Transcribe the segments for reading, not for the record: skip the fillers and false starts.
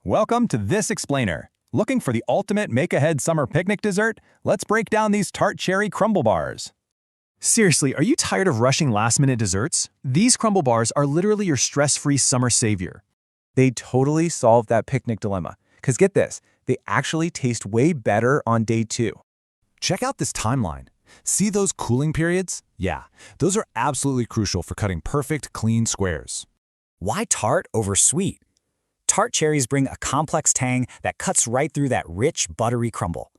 Welcome to This Explainer. Looking for the ultimate make-ahead summer picnic dessert? Let's break down these tart cherry crumble bars. Seriously, are you tired of rushing last-minute desserts? These crumble bars are literally your stress-free summer savior. They totally solve that picnic dilemma. Because get this, they actually taste way better on day 2. Check out this timeline. See those cooling periods? Yeah, those are absolutely crucial for cutting perfect, clean squares. Why tart over sweet? Tart cherries bring a complex tang that cuts right through that rich, buttery crumble.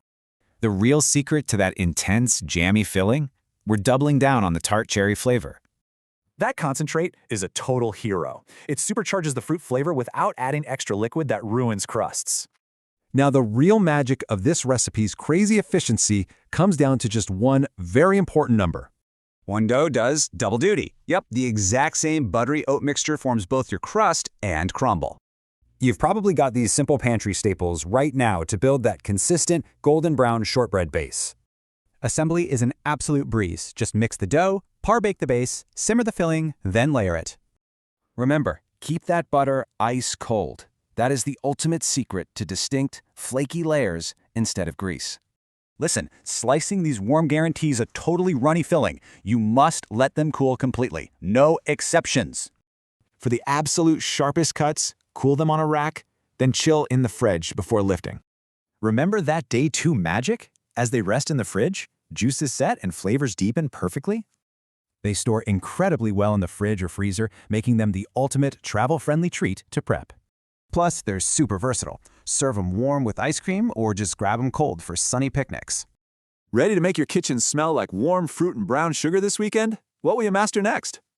The real secret to that intense, jammy filling? We're doubling down on the tart cherry flavor. That concentrate is a total hero. It supercharges the fruit flavor without adding extra liquid that ruins crusts. Now, the real magic of this recipe's crazy efficiency comes down to just one very important number. One dough does double duty. Yep, the exact same buttery oat mixture forms both your crust and crumble. You've probably got these simple pantry staples right now to build that consistent golden brown shortbread base. Assembly is an absolute breeze. Just mix the dough, par-bake the base, simmer the filling, then layer it. Remember, keep that butter ice cold. That is the ultimate secret to distinct, flaky layers instead of grease. Listen, slicing these warm guarantees a totally runny filling. You must let them cool completely. No exceptions. For the absolute sharpest cuts, cool them on a rack, then chill in the fridge before lifting. Remember that day 2 magic? As they rest in the fridge, juices set and flavors deepen perfectly? They store incredibly well in the fridge or freezer, making them the ultimate travel-friendly treat to prep. Plus, they're super versatile. Serve them warm with ice cream or just grab them cold for sunny picnics. Ready to make your kitchen smell like warm fruit and brown sugar this weekend? What will you master next?